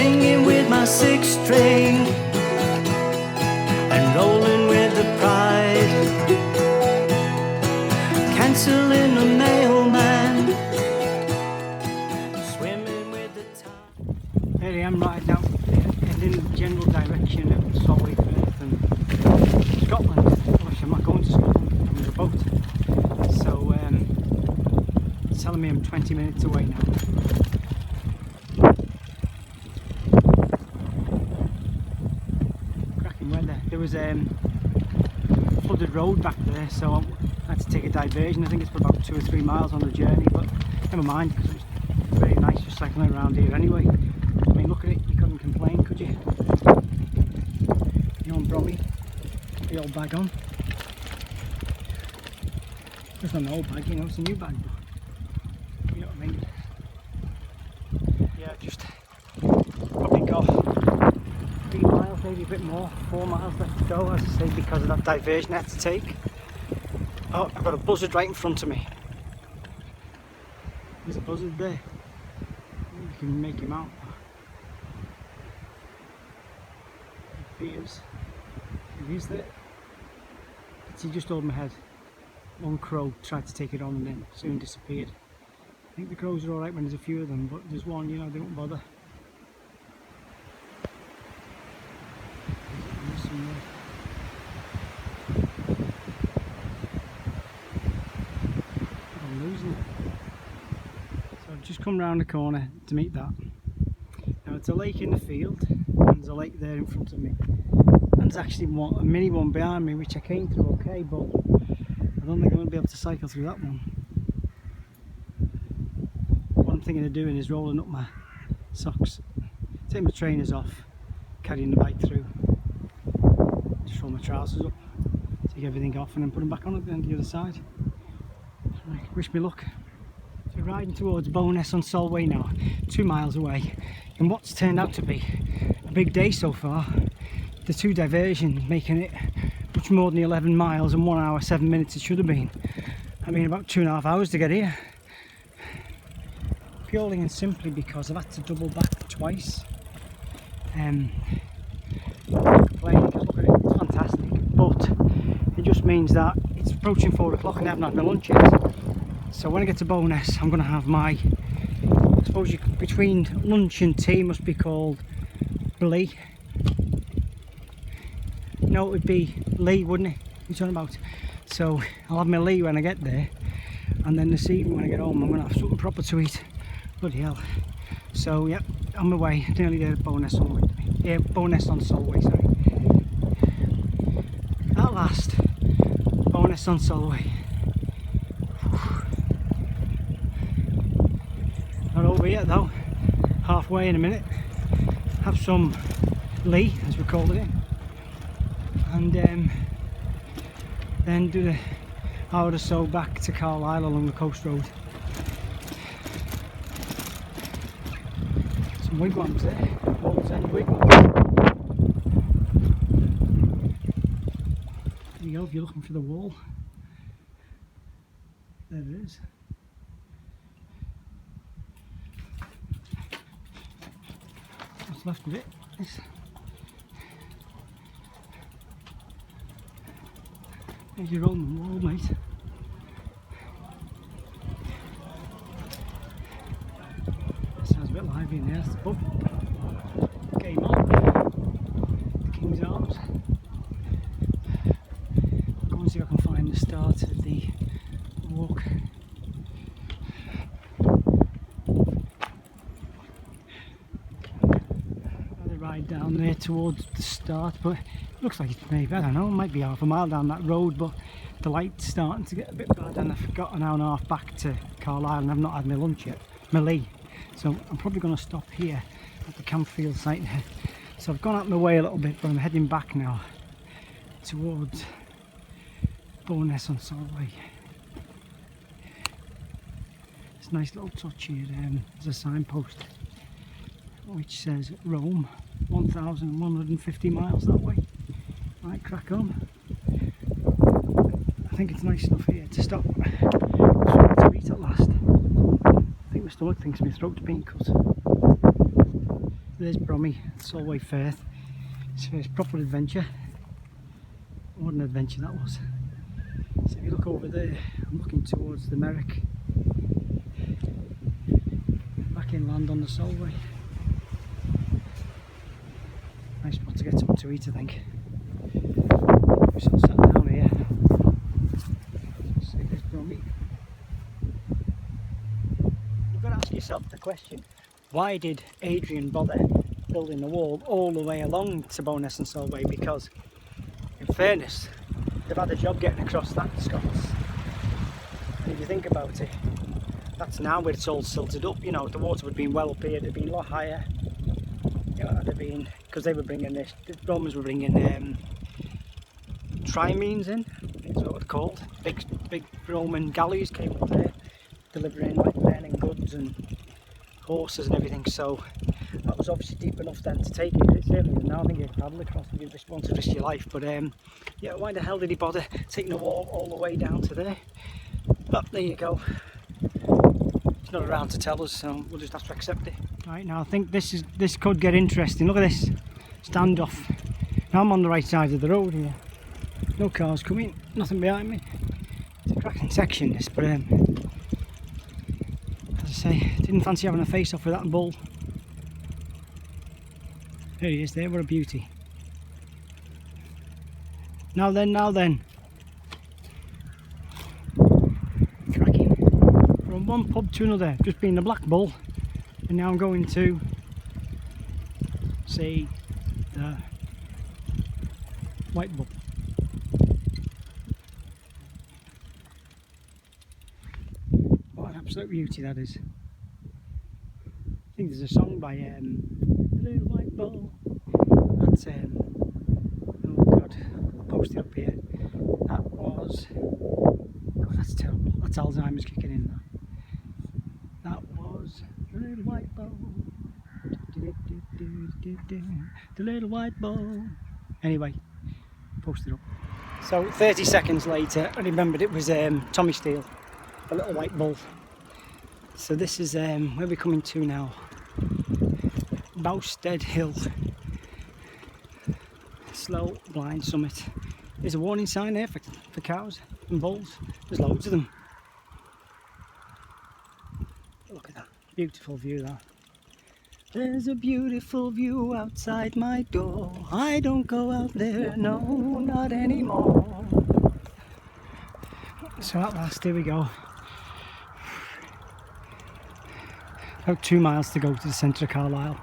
singing with my six string and rolling with the pride, cancelling the mailman, swimming with the tide. Here I am right now, heading in the general direction of Solway Sept and Scotland. Obviously I'm not going to Scotland, I'm in a boat. So it's telling me I'm 20 minutes away now. Cracking weather. There was a flooded road back there, so I had to take a diversion. I think it's for about 2 or 3 miles on the journey, but never mind, because it was very nice just cycling around here anyway. I mean, look at it, you couldn't complain, could you? You're on Brommie, the old bag on. It's not an old bag, you know, it's a new bag, but you know what I mean. Yeah, just probably got 3 miles, maybe a bit more, 4 miles left to go, as I say, because of that diversion I had to take. Oh, I've got a buzzard right in front of me. There's a buzzard there. You can make him out. He is. He is there. He just over my head. One crow tried to take it on and then soon disappeared. I think the crows are alright when there's a few of them, but there's one, you know, they don't bother. I'm losing it. So I've just come round the corner to meet that. Now it's a lake in the field, and there's a lake there in front of me. And there's actually a mini one behind me, which I came through okay, but I don't think I'm going to be able to cycle through that one. What I'm thinking of doing is rolling up my socks, take my trainers off, carrying the bike through, just roll my trousers up, take everything off and then put them back on at the end of the other side. Right, wish me luck. So riding towards Bowness-on-Solway now, 2 miles away, and what's turned out to be a big day so far. The 2 diversions making it much more than the 11 miles and 1 hour 7 minutes it should have been. I mean, about 2.5 hours to get here. Purely and simply because I've had to double back twice. Complaining because look at it, it's fantastic, but it just means that it's approaching 4 o'clock and I haven't had my lunch yet. So when I get to Bowness, I'm going to have my, I suppose between lunch and tea must be called Blee. No, it would be Lee, wouldn't it? What are you talking about? So I'll have my Lee when I get there, and then this evening when I get home I'm going to have something proper to eat. Bloody hell. So yep, on my way, nearly there at Bowness-on-Solway. Yeah, Bowness-on-Solway, sorry. At last, Bowness-on-Solway. Not over yet though, halfway in a minute. Have some Lee, as we called it, and then do the hour or so back to Carlisle along the coast road. Some wigwams there, old end wigwams. There you go, if you're looking for the wall. There it is. What's left of it is there's your own wall, mate. Sounds a bit lively in there. That's the pub. Game on. The King's Arms. I'll go and see if I can find the start of the walk. I'll ride down there towards the start, but looks like it's maybe, I don't know, it might be half a mile down that road, but the light's starting to get a bit bad and I've got an hour and a half back to Carlisle and I've not had my lunch yet, my Lee. So I'm probably going to stop here at the Campfield site there. So I've gone out my way a little bit, but I'm heading back now towards Bowness-on-Solway. It's a nice little touch here, there's a signpost which says Rome, 1,150 miles that way. Right, crack on. I think it's nice enough here to stop. Something to eat at last. I think my stomach thinks my throat's been cut. There's Brommie-on-Solway Sept. It's his proper adventure. What an adventure that was. So if you look over there, I'm looking towards the Merrick. Back inland on the Solway. Nice spot to get something to eat, I think. We're sort of sat down here. See, there's Brommie. You've got to ask yourself the question, why did Adrian bother building the wall all the way along to Bowness-on-Solway? Because, in fairness, they've had a job getting across that to Scots. And if you think about it, that's now where it's all silted up. You know, the water would have been well up here, it'd have been a lot higher. You know, it'd have been, because they were bringing this, the Romans were bringing trimenes in, that's what it's called. Big Roman galleys came up there, delivering like men and goods and horses and everything. So that was obviously deep enough then to take it. It's certainly now I think you can paddle across if you just want to risk your life. But yeah, why the hell did he bother taking the wall all the way down to there? But there you go. It's not around to tell us, so we'll just have to accept it. Right, now I think this could get interesting. Look at this standoff. Now I'm on the right side of the road here. No cars coming, nothing behind me. It's a cracking section this, but as I say, didn't fancy having a face off with that bull. There he is there, what a beauty. Now then. Cracking. From one pub to another, just been the black bull, and now I'm going to see the white bull. What an absolute beauty that is. I think there's a song by The Little White Bull. That's oh god, I'll post it up here. That was, god, that's terrible. That's Alzheimer's kicking in now. That was The Little White Bull. The Little White Bull. Anyway, post it up. So 30 seconds later, I remembered it was Tommy Steele, the Little White Bull. So this is where we're coming to now. Bowstead Hill. Slow blind summit. There's a warning sign there for cows and bulls. There's loads of them. Look at that. Beautiful view that. There's a beautiful view outside my door. I don't go out there, no, not anymore. So at last, here we go. About 2 miles to go to the centre of Carlisle.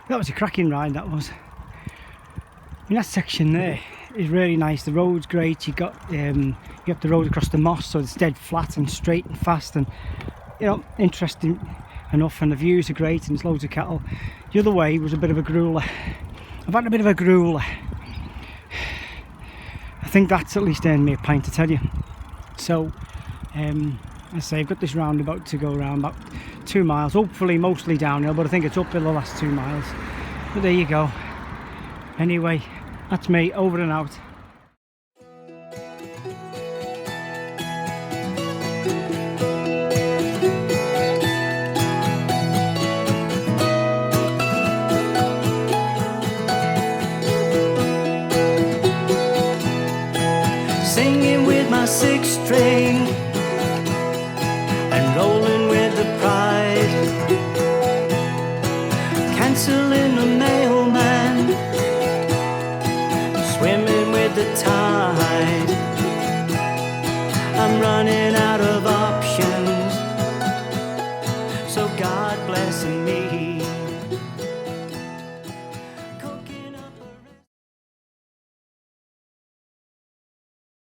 That was a cracking ride, that was. I mean, that section there is really nice. The road's great. You got the road across the moss, so it's dead flat and straight and fast, and you know, interesting enough. And the views are great, and there's loads of cattle. The other way was a bit of a grueler. I've had a bit of a grueler. I think that's at least earned me a pint, to tell you. So, as I say, I've got this roundabout to go around about 2 miles, hopefully mostly downhill, but I think it's uphill the last 2 miles. But there you go. Anyway, that's me, over and out. Singing with my sixth string and rolling with the pride, cancelling the mailman, swimming with the tide. I'm running out of options, so God bless me.